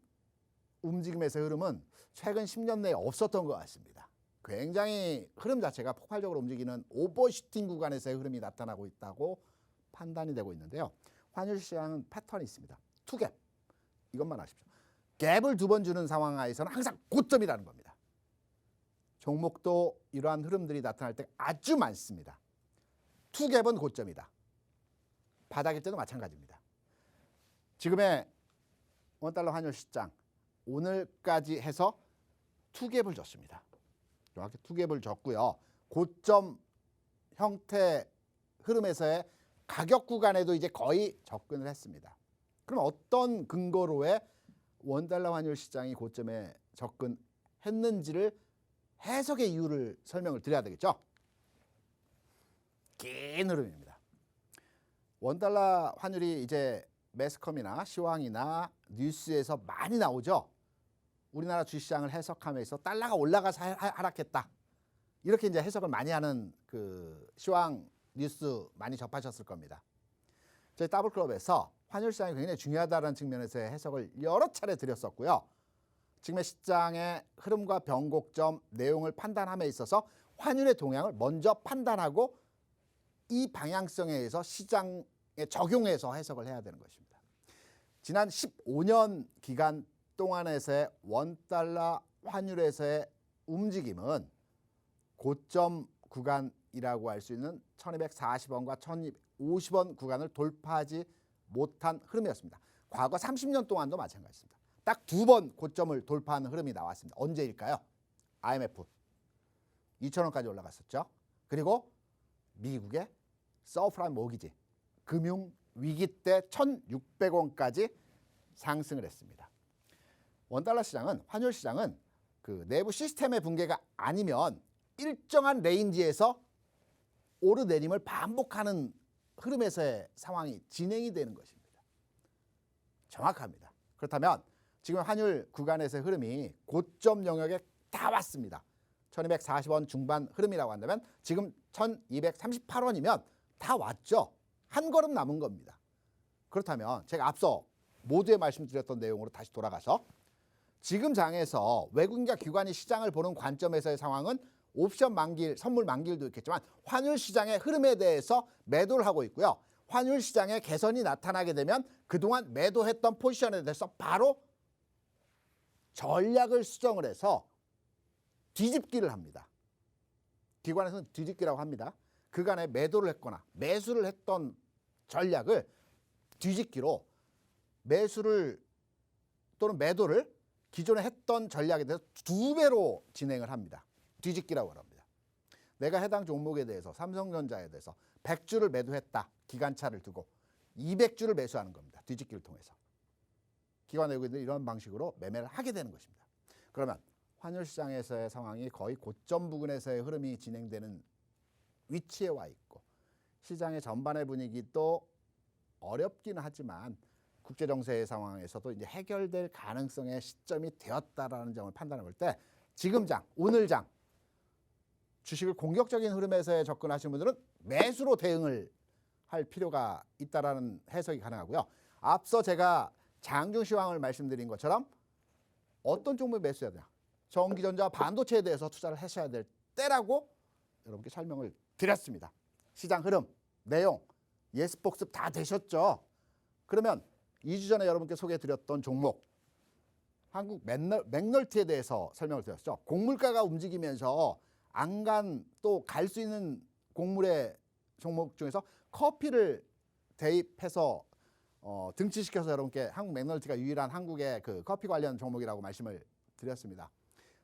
움직임에서의 흐름은 최근 10년 내에 없었던 것 같습니다. 굉장히 흐름 자체가 폭발적으로 움직이는 오버슈팅 구간에서의 흐름이 나타나고 있다고 판단이 되고 있는데요. 환율 시장은 패턴이 있습니다. 투갭, 이것만 아십시오. 갭을 2번 주는 상황 하에서는 항상 고점이라는 겁니다. 종목도 이러한 흐름들이 나타날 때 아주 많습니다. 투갭은 고점이다. 바닥일 때도 마찬가지입니다. 지금의 원달러 환율 시장 오늘까지 해서 투갭을 줬습니다. 정확히 투갭을 줬고요. 고점 형태 흐름에서의 가격 구간에도 이제 거의 접근을 했습니다. 그럼 어떤 근거로의 원달러 환율 시장이 고점에 접근했는지를 해석의 이유를 설명을 드려야 되겠죠. 긴 흐름입니다. 원달러 환율이 이제 매스컴이나 시황이나 뉴스에서 많이 나오죠. 우리나라 주시장을 해석하면서 달러가 올라가서 하락했다. 이렇게 이제 해석을 많이 하는 그 시황 뉴스 많이 접하셨을 겁니다. 저희 더블클럽에서 환율 시장이 굉장히 중요하다는 측면에서의 해석을 여러 차례 드렸었고요. 지금의 시장의 흐름과 변곡점 내용을 판단함에 있어서 환율의 동향을 먼저 판단하고 이 방향성에 의해서 시장에 적용해서 해석을 해야 되는 것입니다. 지난 15년 기간 동안에서의 원달러 환율에서의 움직임은 고점 구간이라고 할 수 있는 1240원과 1250원 구간을 돌파하지 못한 흐름이었습니다. 과거 30년 동안도 마찬가지입니다. 딱 2번 고점을 돌파하는 흐름이 나왔습니다. 언제일까요? IMF 2,000원까지 올라갔었죠. 그리고 미국의 서프라임 모기지 금융 위기 때 1,600원까지 상승을 했습니다. 원달러 시장은 환율 시장은 그 내부 시스템의 붕괴가 아니면 일정한 레인지에서 오르내림을 반복하는 흐름에서의 상황이 진행이 되는 것입니다. 정확합니다. 그렇다면 지금 환율 구간에서의 흐름이 고점 영역에 다 왔습니다. 1240원 중반 흐름이라고 한다면 지금 1238원이면 다 왔죠. 한 걸음 남은 겁니다. 그렇다면 제가 앞서 모두에 말씀드렸던 내용으로 다시 돌아가서 지금 장에서 외국인과 기관이 시장을 보는 관점에서의 상황은 옵션 만기일, 선물 만기일도 있겠지만 환율 시장의 흐름에 대해서 매도를 하고 있고요. 환율 시장의 개선이 나타나게 되면 그동안 매도했던 포지션에 대해서 바로 전략을 수정을 해서 뒤집기를 합니다. 기관에서는 뒤집기라고 합니다. 그간에 매도를 했거나 매수를 했던 전략을 뒤집기로 매수를 또는 매도를 기존에 했던 전략에 대해서 2배로 진행을 합니다. 뒤집기라고 합니다. 내가 해당 종목에 대해서 삼성전자에 대해서 100주를 매도했다. 기간차를 두고 200주를 매수하는 겁니다. 뒤집기를 통해서. 기관 외국인들이 이런 방식으로 매매를 하게 되는 것입니다. 그러면 환율 시장에서의 상황이 거의 고점 부근에서의 흐름이 진행되는 위치에 와 있고 시장의 전반의 분위기도 어렵기는 하지만 국제 정세의 상황에서도 이제 해결될 가능성의 시점이 되었다라는 점을 판단해 볼 때 지금 장, 오늘 장 주식을 공격적인 흐름에서 접근하시는 분들은 매수로 대응을 할 필요가 있다라는 해석이 가능하고요. 앞서 제가 장중 시황을 말씀드린 것처럼 어떤 종목에 매수해야 되냐. 전기전자 반도체에 대해서 투자를 하셔야 될 때라고 여러분께 설명을 드렸습니다. 시장 흐름, 내용, 예스 복습 다 되셨죠? 그러면 2주 전에 여러분께 소개해드렸던 종목 한국 맥널티에 대해서 설명을 드렸죠. 곡물가가 움직이면서 안간 또 갈 수 있는 곡물의 종목 중에서 커피를 대입해서 등치시켜서 여러분께 한국 맥널티가 유일한 한국의 그 커피 관련 종목이라고 말씀을 드렸습니다.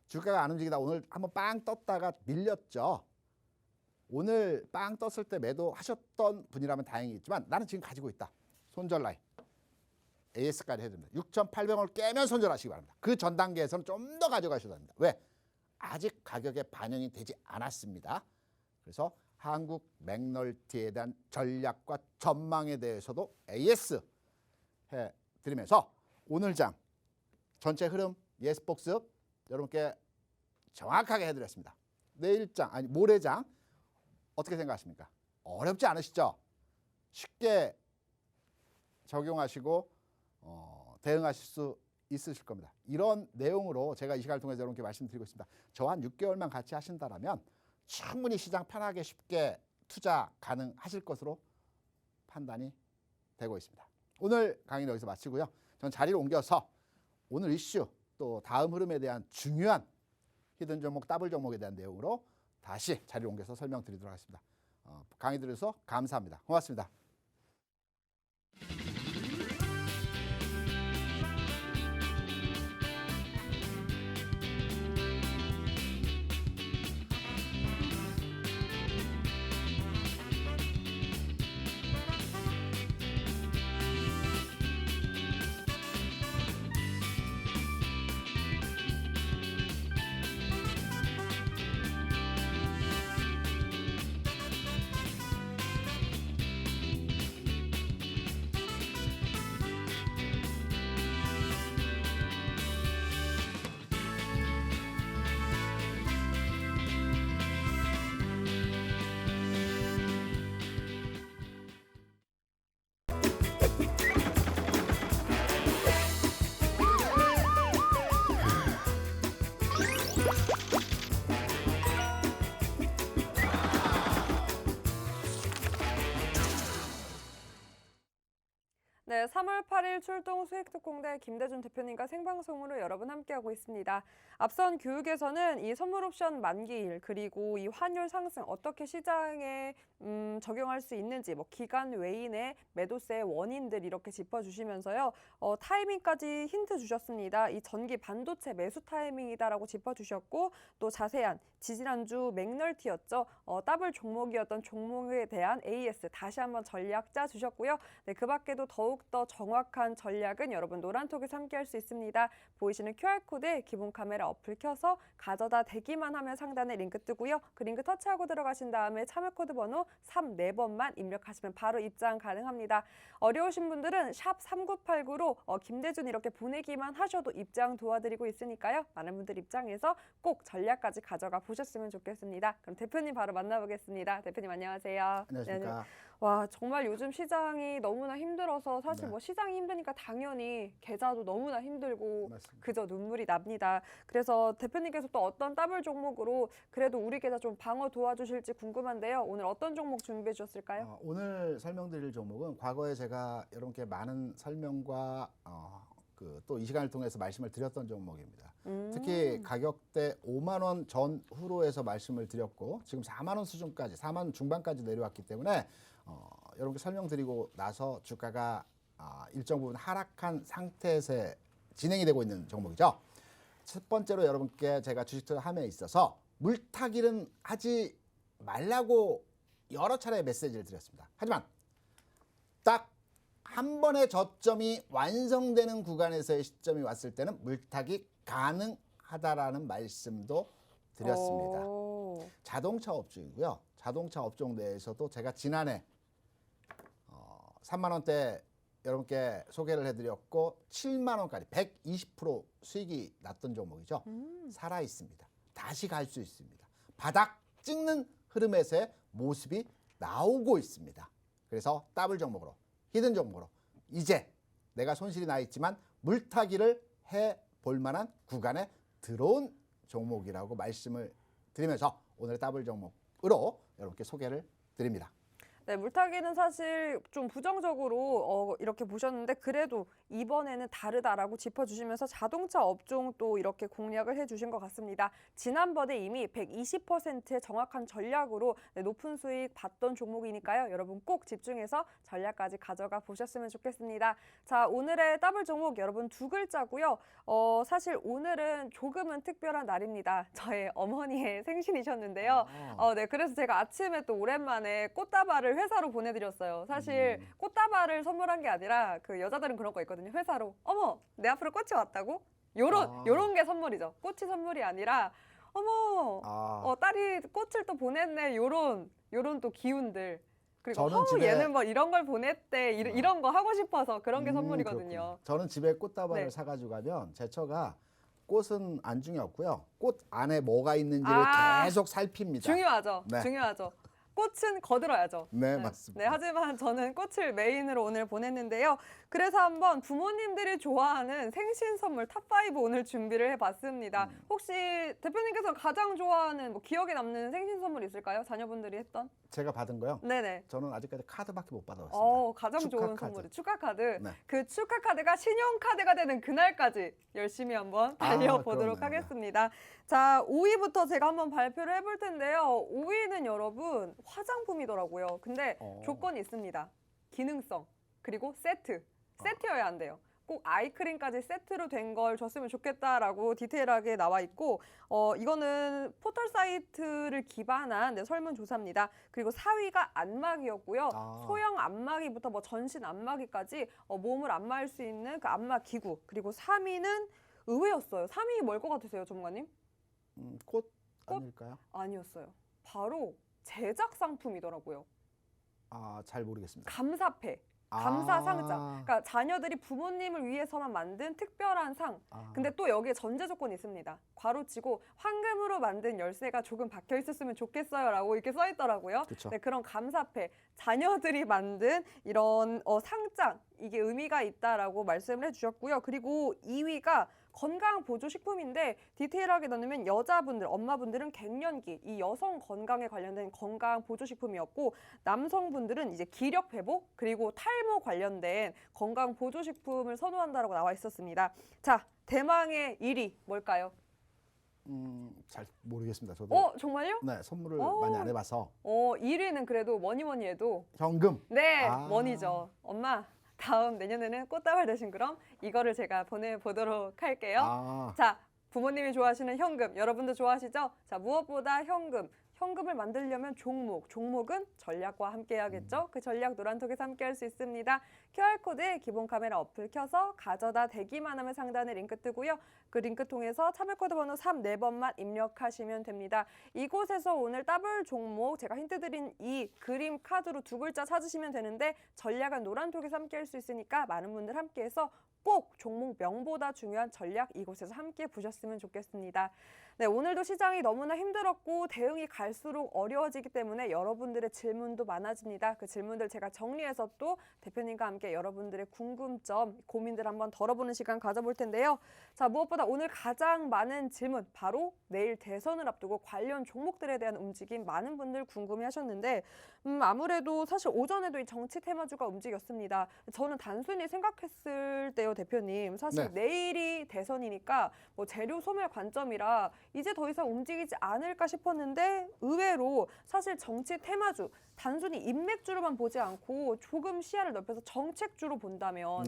주가가 안 움직이다 오늘 한번 빵 떴다가 밀렸죠. 오늘 빵 떴을 때 매도하셨던 분이라면 다행이겠지만 나는 지금 가지고 있다. 손절 라인. AS까지 해줍니다. 6,800원을 깨면 손절하시기 바랍니다. 그 전 단계에서는 좀 더 가져가셔야 합니다. 왜? 아직 가격에 반영이 되지 않았습니다. 그래서 한국 맥널티에 대한 전략과 전망에 대해서도 AS 해드리면서 오늘 장 전체 흐름 예스 복습 여러분께 정확하게 해드렸습니다. 내일 장 아니 모레 장 어떻게 생각하십니까? 어렵지 않으시죠? 쉽게 적용하시고 대응하실 수 있으실 겁니다. 이런 내용으로 제가 이 시간을 통해서 여러분께 말씀드리고 있습니다. 저 한 6개월만 같이 하신다면 충분히 시장 편하게 쉽게 투자 가능하실 것으로 판단이 되고 있습니다. 오늘 강의는 여기서 마치고요. 전 자리를 옮겨서 오늘 이슈 또 다음 흐름에 대한 중요한 히든 종목, 더블 종목에 대한 내용으로 다시 자리를 옮겨서 설명드리도록 하겠습니다. 강의 들으셔서 감사합니다. 고맙습니다. 네, 3월 8일 출동 수익특공대 김대준 대표님과 생방송으로 여러분 함께하고 있습니다. 앞선 교육에서는 이 선물 옵션 만기일 그리고 이 환율 상승 어떻게 시장에 적용할 수 있는지 뭐 기간 외인의 매도세의 원인들 이렇게 짚어주시면서요. 타이밍까지 힌트 주셨습니다. 이 전기 반도체 매수 타이밍이다라고 짚어주셨고 또 자세한 지지난주 맥널티였죠. 더블 종목이었던 종목에 대한 AS 다시 한번 전략 짜주셨고요. 네, 그 밖에도 더욱더 정확한 전략은 여러분 노란톡에서 함께할 수 있습니다. 보이시는 QR코드에 기본 카메라 어플 켜서 가져다 대기만 하면 상단에 링크 뜨고요. 그 링크 터치하고 들어가신 다음에 참여 코드 번호 34번만 입력하시면 바로 입장 가능합니다. 어려우신 분들은 샵 3989로 김대준 이렇게 보내기만 하셔도 입장 도와드리고 있으니까요. 많은 분들 입장에서 꼭 전략까지 가져가 보셨으면 좋겠습니다. 그럼 대표님 바로 만나보겠습니다. 대표님 안녕하세요. 안녕하십니까. 와, 정말 요즘 시장이 너무나 힘들어서 사실 네. 뭐 시장이 힘드니까 당연히 계좌도 너무나 힘들고 맞습니다. 그저 눈물이 납니다. 그래서 대표님께서 또 어떤 더블 종목으로 그래도 우리 계좌 좀 방어 도와주실지 궁금한데요. 오늘 어떤 종목 준비해 주셨을까요? 오늘 설명드릴 종목은 과거에 제가 여러분께 많은 설명과 또 이 시간을 통해서 말씀을 드렸던 종목입니다. 특히 가격대 5만 원 전후로 해서 말씀을 드렸고 지금 4만 원 수준까지 4만 원 중반까지 내려왔기 때문에 여러분께 설명드리고 나서 주가가 일정 부분 하락한 상태에서 진행이 되고 있는 종목이죠. 첫 번째로 여러분께 제가 주식 투자함에 있어서 물타기는 하지 말라고 여러 차례 메시지를 드렸습니다. 하지만 딱 한 번의 저점이 완성되는 구간에서의 시점이 왔을 때는 물타기 가능하다라는 말씀도 드렸습니다. 자동차 업종이고요. 자동차 업종 내에서도 제가 지난해 3만 원대 여러분께 소개를 해드렸고 7만 원까지 120% 수익이 났던 종목이죠. 살아 있습니다. 다시 갈 수 있습니다. 바닥 찍는 흐름에서의 모습이 나오고 있습니다. 그래서 더블 종목으로 히든 종목으로 이제 내가 손실이 나 있지만 물타기를 해볼 만한 구간에 들어온 종목이라고 말씀을 드리면서 오늘 더블 종목으로 여러분께 소개를 드립니다. 네, 물타기는 사실 좀 부정적으로 이렇게 보셨는데 그래도 이번에는 다르다라고 짚어주시면서 자동차 업종 또 이렇게 공략을 해주신 것 같습니다. 지난번에 이미 120%의 정확한 전략으로 높은 수익 봤던 종목이니까요. 여러분 꼭 집중해서 전략까지 가져가 보셨으면 좋겠습니다. 자, 오늘의 더블 종목 여러분 두 글자고요. 사실 오늘은 조금은 특별한 날입니다. 저의 어머니의 생신이셨는데요. 네, 그래서 제가 아침에 또 오랜만에 꽃다발을 회사로 보내드렸어요. 사실 꽃다발을 선물한 게 아니라 그 여자들은 그런 거 있거든요. 회사로 어머 내 앞으로 꽃이 왔다고? 요런 게 선물이죠. 꽃이 선물이 아니라 어머 딸이 꽃을 또 보냈네. 요런 또 기운들. 그리고 얘는 뭐 이런 걸 보냈대. 이런 거 하고 싶어서 그런 게 선물이거든요. 그렇군요. 저는 집에 꽃다발을 네. 사가지고 가면 제 처가 꽃은 안중에 없고요. 꽃 안에 뭐가 있는지를 계속 살핍니다. 중요하죠. 네. 중요하죠. 꽃은 거들어야죠. 네, 맞습니다. 네, 하지만 저는 꽃을 메인으로 오늘 보냈는데요. 그래서 한번 부모님들이 좋아하는 생신 선물 탑5 오늘 준비를 해봤습니다. 혹시 대표님께서 가장 좋아하는 뭐 기억에 남는 생신 선물 있을까요? 자녀분들이 했던? 제가 받은 거요? 네네. 저는 아직까지 카드밖에 못 받아봤습니다. 가장 축하 좋은 카드. 선물이 축하 카드. 네. 그 축하 카드가 신용 카드가 되는 그날까지 열심히 한번 달려보도록 그럼요. 하겠습니다. 자, 5위부터 제가 한번 발표를 해볼 텐데요. 5위는 여러분 화장품이더라고요. 근데 조건이 있습니다. 기능성 그리고 세트여야 한대요. 꼭 아이크림까지 세트로 된 걸 줬으면 좋겠다라고 디테일하게 나와 있고 이거는 포털 사이트를 기반한 설문조사입니다. 그리고 4위가 안마기였고요. 소형 안마기부터 뭐 전신 안마기까지 몸을 안마할 수 있는 그 안마 기구. 그리고 3위는 의외였어요. 3위 뭘 것 같으세요, 전문가님? 꽃 아닐까요? 아니었어요. 바로 제작 상품이더라고요. 잘 모르겠습니다. 감사패. 감사 상장. 그러니까 자녀들이 부모님을 위해서만 만든 특별한 상. 근데 또 여기에 전제 조건이 있습니다. 괄호치고 황금으로 만든 열쇠가 조금 박혀 있었으면 좋겠어요라고 이렇게 써 있더라고요. 네, 그런 감사패. 자녀들이 만든 이런 상장. 이게 의미가 있다라고 말씀을 해주셨고요. 그리고 2위가 건강 보조 식품인데 디테일하게 나누면 여자분들, 엄마분들은 갱년기, 이 여성 건강에 관련된 건강 보조 식품이었고 남성분들은 이제 기력 회복 그리고 탈모 관련된 건강 보조 식품을 선호한다라고 나와 있었습니다. 자, 대망의 1위 뭘까요? 잘 모르겠습니다. 저도 정말요? 네, 선물을 많이 안 해봐서 1위는 그래도 뭐니 해도 현금. 네, 원이죠. 엄마, 다음 내년에는 꽃다발 대신 그럼 이거를 제가 보내보도록 할게요. 자, 부모님이 좋아하시는 현금, 여러분도 좋아하시죠? 자, 무엇보다 현금을 만들려면 종목은 전략과 함께 해야겠죠? 그 전략 노란톡에서 함께 할 수 있습니다. QR코드에 기본 카메라 어플 켜서 가져다 대기만 하면 상단에 링크 뜨고요. 그 링크 통해서 참여코드 번호 4번만 입력하시면 됩니다. 이곳에서 오늘 더블 종목, 제가 힌트 드린 이 그림 카드로 2글자 찾으시면 되는데 전략은 노란톡에서 함께 할 수 있으니까 많은 분들 함께해서 꼭 종목명보다 중요한 전략 이곳에서 함께 보셨으면 좋겠습니다. 네, 오늘도 시장이 너무나 힘들었고 대응이 갈수록 어려워지기 때문에 여러분들의 질문도 많아집니다. 그 질문들 제가 정리해서 또 대표님과 함께 여러분들의 궁금점, 고민들 한번 덜어보는 시간 가져볼 텐데요. 자, 무엇보다 오늘 가장 많은 질문, 바로 내일 대선을 앞두고 관련 종목들에 대한 움직임 많은 분들 궁금해하셨는데 아무래도 사실 오전에도 이 정치 테마주가 움직였습니다. 저는 단순히 생각했을 때요, 대표님. 사실 내일이 대선이니까 뭐 재료 소멸 관점이라 이제 더 이상 움직이지 않을까 싶었는데 의외로 사실 정치 테마주, 단순히 인맥주로만 보지 않고 조금 시야를 넓혀서 정책주로 본다면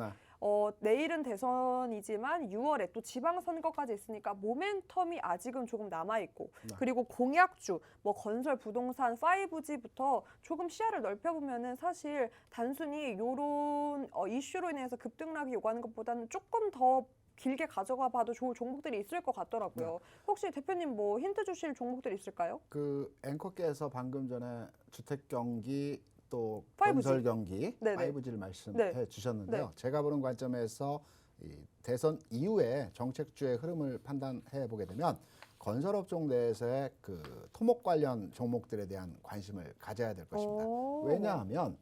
내일은 대선이지만 6월에 또 지방선거까지 있으니까 모멘텀이 아직은 조금 남아있고 그리고 공약주, 뭐 건설, 부동산, 5G부터 조금 시야를 넓혀보면은 사실 단순히 이런 이슈로 인해서 급등락이 요구하는 것보다는 조금 더 길게 가져가 봐도 좋을 종목들이 있을 것 같더라고요. 혹시 대표님 뭐 힌트 주실 종목들 있을까요? 그 앵커께서 방금 전에 주택 경기 또 5G. 건설 경기 5G를 말씀해 주셨는데요. 제가 보는 관점에서 이 대선 이후에 정책주의 흐름을 판단해 보게 되면 건설업종 내에서의 그 토목 관련 종목들에 대한 관심을 가져야 될 것입니다. 왜냐하면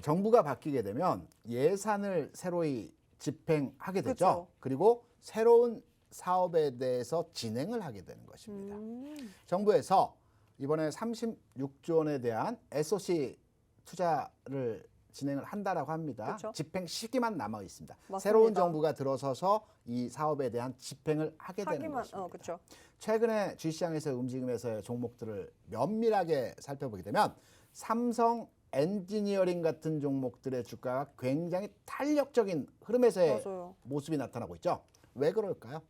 정부가 바뀌게 되면 예산을 새로이 집행하게 되죠. 그리고 새로운 사업에 대해서 진행을 하게 되는 것입니다. 정부에서 이번에 36조 원에 대한 SOC 투자를 진행을 한다라고 합니다. 집행 시기만 남아 있습니다. 새로운 정부가 들어서서 이 사업에 대한 집행을 하게 되는 것입니다. 최근에 주식시장에서 움직임에서의 종목들을 면밀하게 살펴보게 되면 삼성 엔지니어링 같은 종목들의 주가가 굉장히 탄력적인 흐름에서의 모습이 나타나고 있죠. 왜 그럴까요?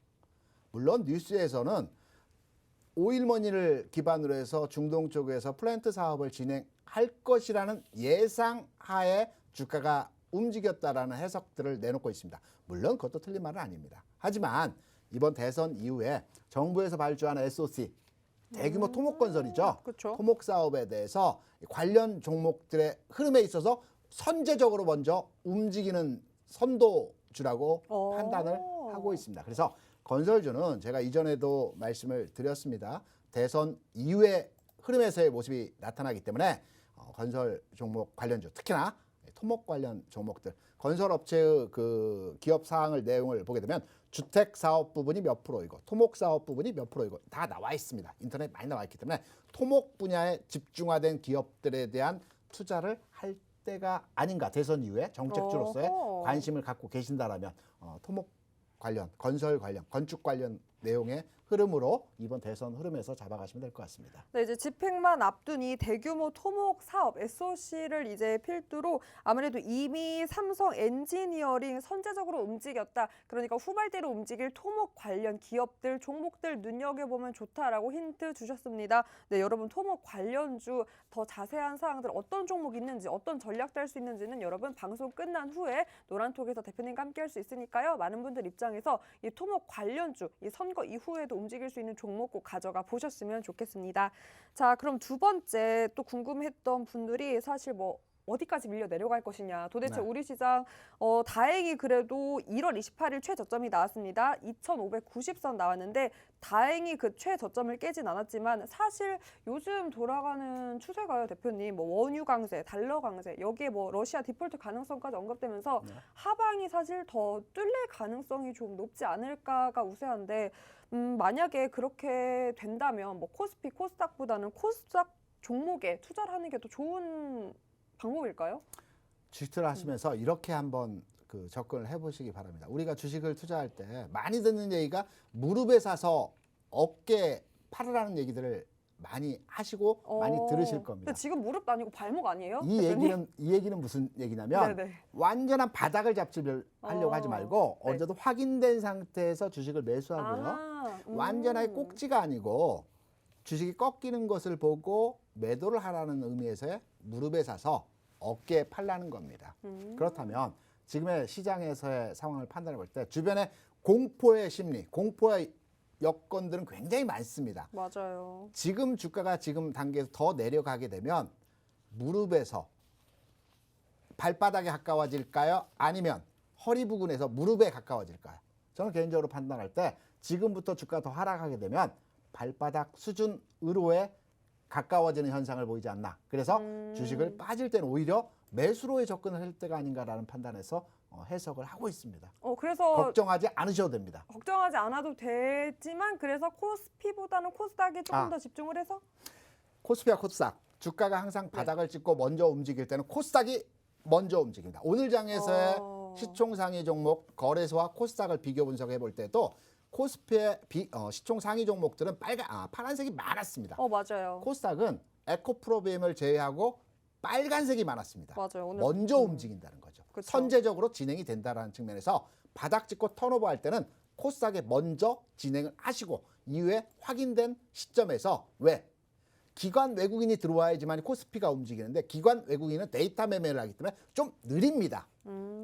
물론 뉴스에서는 오일머니를 기반으로 해서 중동 쪽에서 플랜트 사업을 진행할 것이라는 예상하에 주가가 움직였다라는 해석들을 내놓고 있습니다. 물론 그것도 틀린 말은 아닙니다. 하지만 이번 대선 이후에 정부에서 발주하는 SOC, 대규모 토목건설이죠. 토목 사업에 대해서 관련 종목들의 흐름에 있어서 선제적으로 먼저 움직이는 선도주라고 판단을 하고 있습니다. 그래서 건설주는 제가 이전에도 말씀을 드렸습니다. 대선 이후의 흐름에서의 모습이 나타나기 때문에 건설 종목 관련주, 특히나 토목 관련 종목들, 건설업체의 그 기업 사항을 내용을 보게 되면 주택 사업 부분이 몇 프로이고 토목 사업 부분이 몇 프로이고 다 나와 있습니다. 인터넷 많이 나와 있기 때문에 토목 분야에 집중화된 기업들에 대한 투자를 할 때가 아닌가. 대선 이후에 정책주로서의 관심을 갖고 계신다라면 토목 관련, 건설 관련, 건축 관련 내용의 흐름으로 이번 대선 흐름에서 잡아가시면 될 것 같습니다. 네, 이제 집행만 앞둔 이 대규모 토목 사업 SOC를 이제 필두로 아무래도 이미 삼성 엔지니어링 선제적으로 움직였다. 그러니까 후발대로 움직일 토목 관련 기업들, 종목들 눈여겨보면 좋다라고 힌트 주셨습니다. 네, 여러분 토목 관련주 더 자세한 사항들 어떤 종목 있는지, 어떤 전략 짤 수 있는지는 여러분 방송 끝난 후에 노란톡에서 대표님과 함께 할 수 있으니까요. 많은 분들 입장에서 이 토목 관련주, 이 선거 이후에도 움직일 수 있는 종목 꼭 가져가 보셨으면 좋겠습니다. 자, 그럼 두 번째 또 궁금했던 분들이 사실 뭐 어디까지 밀려 내려갈 것이냐. 도대체 네. 우리 시장 다행히 그래도 1월 28일 최저점이 나왔습니다. 2,590선 나왔는데 다행히 그 최저점을 깨진 않았지만 사실 요즘 돌아가는 추세가요, 대표님. 뭐 원유 강세, 달러 강세, 여기에 뭐 러시아 디폴트 가능성까지 언급되면서 네. 하방이 사실 더 뚫릴 가능성이 좀 높지 않을까가 우세한데 만약에 그렇게 된다면 뭐 코스피, 코스닥보다는 코스닥 종목에 투자를 하는 게 더 좋은 방법일까요? 주식을 하시면서 이렇게 한번 그 접근을 해보시기 바랍니다. 우리가 주식을 투자할 때 많이 듣는 얘기가 무릎에 사서 어깨 팔으라는 얘기들을 많이 하시고 많이 들으실 겁니다. 근데 지금 무릎 아니고 발목 아니에요? 이 얘기는 무슨 얘기냐면 네네. 완전한 바닥을 잡지를 하려고 하지 말고 네. 어느 정도 확인된 상태에서 주식을 매수하고요. 완전하게 꼭지가 아니고 주식이 꺾이는 것을 보고 매도를 하라는 의미에서의 무릎에 사서 어깨에 팔라는 겁니다. 그렇다면 지금의 시장에서의 상황을 판단해 볼 때 주변에 공포의 심리, 공포의 여건들은 굉장히 많습니다. 맞아요. 지금 주가가 지금 단계에서 더 내려가게 되면 무릎에서 발바닥에 가까워질까요? 아니면 허리 부근에서 무릎에 가까워질까요? 저는 개인적으로 판단할 때 지금부터 주가가 더 하락하게 되면 발바닥 수준으로의 가까워지는 현상을 보이지 않나. 그래서 주식을 빠질 때는 오히려 매수로의 접근을 할 때가 아닌가라는 판단에서 해석을 하고 있습니다. 그래서 걱정하지 않으셔도 됩니다. 걱정하지 않아도 되지만 그래서 코스피보다는 코스닥에 조금 더 집중을 해서 코스피와 코스닥 주가가 항상 바닥을 찍고 먼저 움직일 때는 코스닥이 먼저 움직입니다. 오늘 장에서의 시총 상위 종목 거래소와 코스닥을 비교 분석해 볼 때도 코스피의 시총 상위 종목들은 파란색이 많았습니다. 맞아요. 코스닥은 에코프로비엠을 제외하고 빨간색이 많았습니다. 맞아요. 오늘 먼저 움직인다는 거죠. 그쵸. 선제적으로 진행이 된다는 측면에서 바닥 찍고 턴오버 할 때는 코스닥에 먼저 진행을 하시고 이후에 확인된 시점에서 왜? 기관 외국인이 들어와야지만 코스피가 움직이는데 기관 외국인은 데이터 매매를 하기 때문에 좀 느립니다.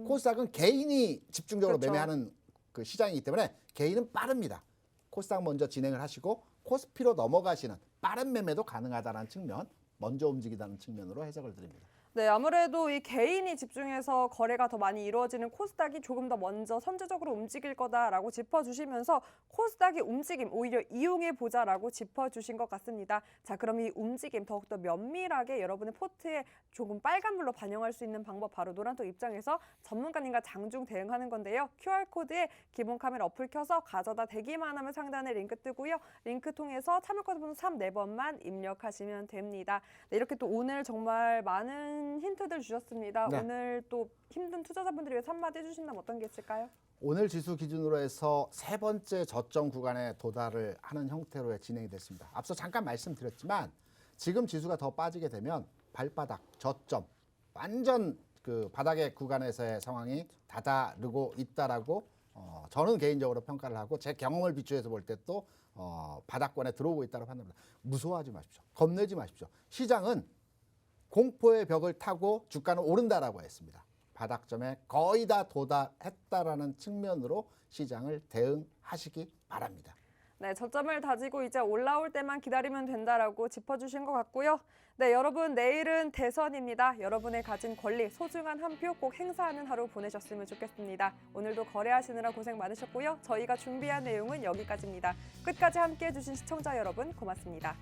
코스닥은 개인이 집중적으로 그렇죠. 매매하는 그 시장이기 때문에 개인은 빠릅니다. 코스닥 먼저 진행을 하시고 코스피로 넘어가시는 빠른 매매도 가능하다는 측면, 먼저 움직이다는 측면으로 해석을 드립니다. 네, 아무래도 이 개인이 집중해서 거래가 더 많이 이루어지는 코스닥이 조금 더 먼저 선제적으로 움직일 거다라고 짚어주시면서 코스닥의 움직임 오히려 이용해보자라고 짚어주신 것 같습니다. 자, 그럼 이 움직임 더욱더 면밀하게 여러분의 포트에 조금 빨간불로 반영할 수 있는 방법 바로 노란톡 입장에서 전문가님과 장중 대응하는 건데요. QR코드에 기본 카메라 어플 켜서 가져다 대기만 하면 상단에 링크 뜨고요. 링크 통해서 참여 코드 번호 4번만 입력하시면 됩니다. 네, 이렇게 또 오늘 정말 많은 힌트들 주셨습니다. 네. 오늘 또 힘든 투자자분들을 위해서 한마디 해주신다면 어떤 게 있을까요? 오늘 지수 기준으로 해서 세 번째 저점 구간에 도달을 하는 형태로 진행이 됐습니다. 앞서 잠깐 말씀드렸지만 지금 지수가 더 빠지게 되면 발바닥, 저점, 완전 그 바닥의 구간에서의 상황이 다다르고 있다라고 저는 개인적으로 평가를 하고 제 경험을 비추해서 볼 때 또 바닥권에 들어오고 있다고 판단합니다. 무서워하지 마십시오. 겁내지 마십시오. 시장은 공포의 벽을 타고 주가는 오른다라고 했습니다. 바닥점에 거의 다 도달했다라는 측면으로 시장을 대응하시기 바랍니다. 네, 저점을 다지고 이제 올라올 때만 기다리면 된다라고 짚어주신 것 같고요. 네, 여러분 내일은 대선입니다. 여러분의 가진 권리, 소중한 한 표 꼭 행사하는 하루 보내셨으면 좋겠습니다. 오늘도 거래하시느라 고생 많으셨고요. 저희가 준비한 내용은 여기까지입니다. 끝까지 함께해 주신 시청자 여러분 고맙습니다.